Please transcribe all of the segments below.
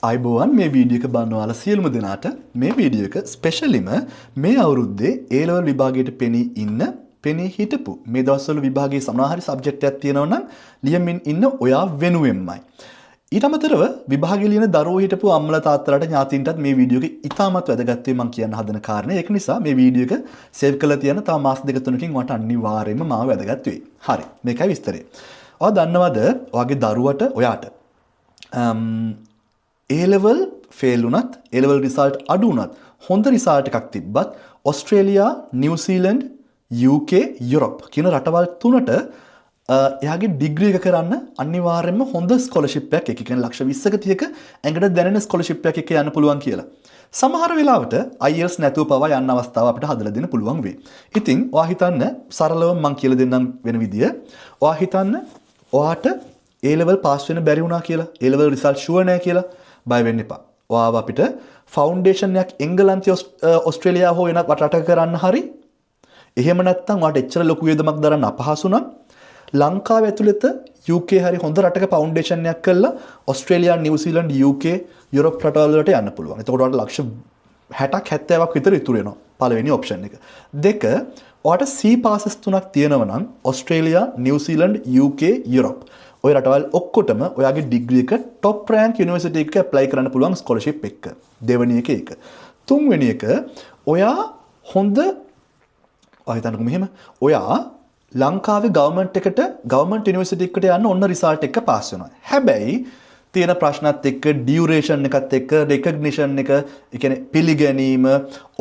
අයිබෝවන් මේ වීඩියෝ එක බලන ඔයාලා සියලුම දෙනාට මේ වීඩියෝ එක ස්පෙෂලිම මේ අවුරුද්දේ A level විභාගයට පෙනී හිටපු මේ දවස්වල විභාගයේ සමහර සබ්ජෙක්ට් එකක් තියෙනවා නම් ලියමින් ඉන්න ඔයා වෙනුවෙන්මයි. ඊට අමතරව විභාගයේ ලියන දරුවෝ හිටපු අම්මලා තාත්තලාට ඥාතීන්ටත් මේ වීඩියෝ එක ඉතාමත් වැදගත් වෙයි මම කියන්න හදන කාරණේ. ඒක නිසා මේ වීඩියෝ එක සේව් කරලා තියන තව මාස දෙක තුනකින් ඔයාට අනිවාර්යයෙන්ම මාව වැදගත් වෙයි. හරි. මේකයි විස්තරය. ඔයා දන්නවද ඔයාගේ දරුවට ඔයාට A level fail වුණත් A level result අඩු වුණත් හොඳ result එකක් තිබ්බත් ඔස්ට්‍රේලියා, නිව්සීලන්ඩ්, UK, යුරෝප් කියන රටවල් තුනට එයාගේ ඩිග්‍රී එක කරන්න අනිවාර්යයෙන්ම හොඳ ස්කෝලර්ෂිප් එකක් එක කියන්නේ ලක්ෂ 20ක 30ක ඇඟට දැනෙන ස්කෝලර්ෂිප් එකක් යන්න පුළුවන් කියලා. සමහර වෙලාවට IELTS නැතුව පවා යන්න අවස්ථාව අපිට හදලා දෙන්න පුළුවන් වෙයි. ඉතින් ඔයා හිතන්න සරලව මම කියලා දෙන්නම් වෙන විදිය. ඔයා හිතන්න ඔයාට A level pass වෙන්න බැරි වුණා කියලා. A level result sure නැහැ කියලා. බය වෙන්න එපා. ඔයාව අපිට ෆවුන්ඩේෂන් එකක් එංගලන්තයේ ඕස්ට්‍රේලියාව හෝ වෙනත් රටක කරන්න හරි. එහෙම නැත්නම් ඔයාට එච්චර ලොකු වේදමක් දරන්න අපහසු නම් ලංකාව ඇතුළත UK හරි හොඳ රටක ෆවුන්ඩේෂන් එකක් කරලා ඕස්ට්‍රේලියා, නිව්සීලන්ඩ්, UK, යුරෝප් රටවල් වලට යන්න පුළුවන්. එතකොට ඔයාට ලක්ෂ 60ක් 70ක් විතර ඉතුරු වෙනවා. පළවෙනි ඔප්ෂන් එක. දෙක ඔයාට C passes තුනක් තියෙනවා නම් ඕස්ට්‍රේලියා, නිව්සීලන්ඩ්, UK, යුරෝප් ඔය රටවල් ඔක්කොටම ඔයාගේ ඩිග්‍රී එක টොප් රෑන්ක් යුනිවර්සිටි එකක ඇප්ලයි කරන්න පුළුවන් ස්කෝලර්ෂිප් එක. දෙවෙනි එක ඒක. තුන්වෙනි එක ඔයා හොඳ ඔය හිතන්නකෝ මෙහෙම ඔයා ලංකාවේ ගවර්න්මන්ට් යුනිවර්සිටි එකකට යන්න ඔන්න රිසල්ට් එක පාස් වෙනවා. හැබැයි තියෙන ප්‍රශ්නත් එක්ක ඩියුරේෂන් එකත් එක්ක රෙකග්නිෂන් එක, ඒ කියන්නේ පිළිගැනීම,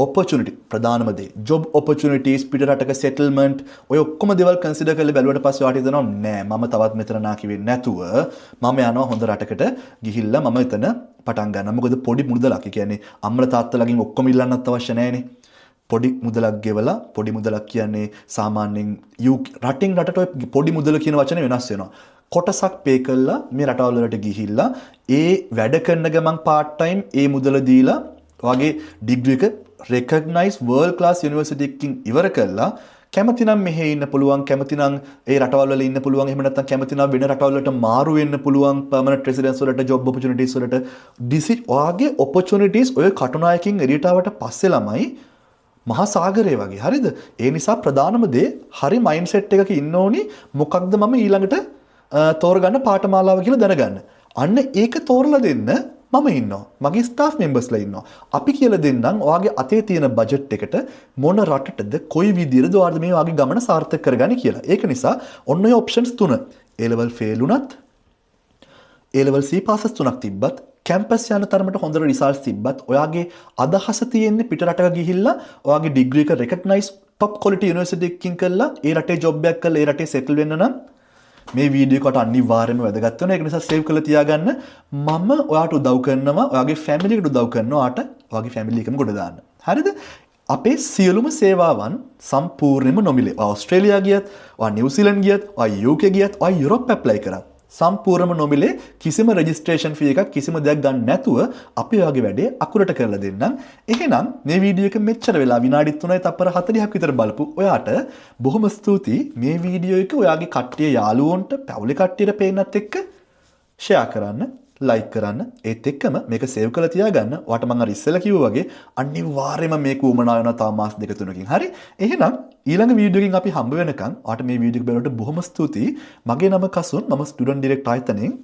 ඔපචුනිටි ප්‍රධානම දේ ජොබ් ඔපචුනිටිස්, පිට රටක සෙටල්මන්ට් ඔය ඔක්කොම දේවල් කන්සිඩර් කරලා බැලුවට පස්සේ වාට හිතනවා නෑ මම තවත් මෙතන නාකි වෙන්නේ නැතුව මම යනවා හොඳ රටකට ගිහිල්ලා මම එතන පටන් ගන්නවා. මොකද පොඩි මුදලක්, ඒ කියන්නේ අම්මලා තාත්තලාගෙන් ඔක්කොම ඉල්ලන්නත් අවශ්‍ය නෑනේ. පොඩි මුදලක් ගෙවලා, පොඩි මුදලක් කියන්නේ සාමාන්‍යයෙන් රටින් රටට ඔය පොඩි මුදල කියන වචනේ වෙනස් වෙනවා. කොටසක් පේ කළා මේ රටවල් වලට ගිහිල්ලා ඒ වැඩ කරන ගමන් part time ඒ මුදල දීලා වගේ ඩිග්‍රී එක recognize world class university එකකින් ඉවර කළා කැමතිනම් මෙහෙ ඉන්න පුළුවන්, කැමතිනම් ඒ රටවල් වල ඉන්න පුළුවන්, එහෙම නැත්නම් කැමතිනම් වෙන රටවල් වලට මාරු වෙන්න පුළුවන්, permanent residence වලට, job opportunities වලට ඔයාගේ opportunities ඔය කටුනායකින් එළියට ආවට පස්සේ ළමයි මහා සාගරය වගේ. හරිද? ඒ නිසා ප්‍රධානම දේ හරි mindset එකක ඉන්න ඕනි. මොකක්ද මම ඊළඟට තෝරගන්න පාඨමාලාව කියලා දැනගන්න. අන්න ඒක තෝරලා දෙන්න මම ඉන්නවා. මගේ ස්ටාෆ් මෙම්බර්ස්ලා ඉන්නවා. අපි කියලා දෙන්නම් ඔයාගේ අතේ තියෙන බජට් එකට මොන රටටද කොයි විදිහටද ඔයාලා මේ වගේ ගමන සාර්ථක කරගන්නේ කියලා. ඒක නිසා ඔන්න ඔය ඔප්ෂන්ස් තුන. A level fail උනත් A level C passes තුනක් තිබ්බත් කැම්පස් යන තරමට හොඳ රිසල්ට්ස් තිබ්බත් ඔයාගේ අදහස තියෙන්නේ පිට රටක ගිහිල්ලා ඔයාගේ ඩිග්‍රී එක රෙකග්නයිස් টොප් ක්වොලිටි යුනිවර්සිටි එකකින් කරලා ඒ රටේ ජොබ් එකක් කරලා ඒ රටේ සෙටල් වෙන්න නම් මේ වීඩියෝ එකට අනිවාර්යයෙන්ම වැදගත් වෙනවා. ඒක නිසා සේව් කරලා තියාගන්න. මම ඔයාට උදව් කරනවා, ඔයාගේ ෆැමිලි එකට උදව් කරනවා, ඔයාට ඔයාගේ ෆැමිලි එකම ගොඩ දාන්න. හරිද? අපේ සියලුම සේවාවන් සම්පූර්ණයෙන්ම නොමිලේ. ඔයා ඕස්ට්‍රේලියා ගියත්, ඔයා නිව්සීලන්ඩ් ගියත්, ඔයා UK ගියත්, ඔයා යුරෝප් ඇප්ලයි කරා. සම්පූර්ණම නොමිලේ කිසිම රෙජිස්ට්‍රේෂන් ෆී එකක් කිසිම දෙයක් ගන්න නැතුව අපි ඔයාගේ වැඩේ අකුරට කරලා දෙන්නම්. එහෙනම් මේ වීඩියෝ එක මෙච්චර වෙලා විනාඩි 3යි තප්පර 40ක් විතර බලපු ඔයාට බොහොම ස්තුතියි. මේ වීඩියෝ එක ඔයාගේ කට්ටිය යාළුවන්ට, පවුලේ කට්ටියට පේන්නත් එක්ක ෂෙයා කරන්න, ලයික් කරන්න. ඒත් එක්කම මේක සේව් කරලා තියාගන්න. ඔයාට මම අර ඉස්සෙල්ලා කිව්වා වගේ අනිවාර්යයෙන්ම මේක උමනා වෙනවා තව මාස දෙක තුනකින්. හරි? එහෙනම් ඊළඟ වීඩියෝ එකකින් අපි හම්බ වෙනකන් ඔයාට මේ වීඩියෝ එක බලනකොට බොහොම ස්තුතියි. මගේ නම කසුන්. මම ස්ටුඩන්ට් ඩිරෙක්ටර් ආයතනයෙන්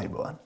අයිබෝවන්.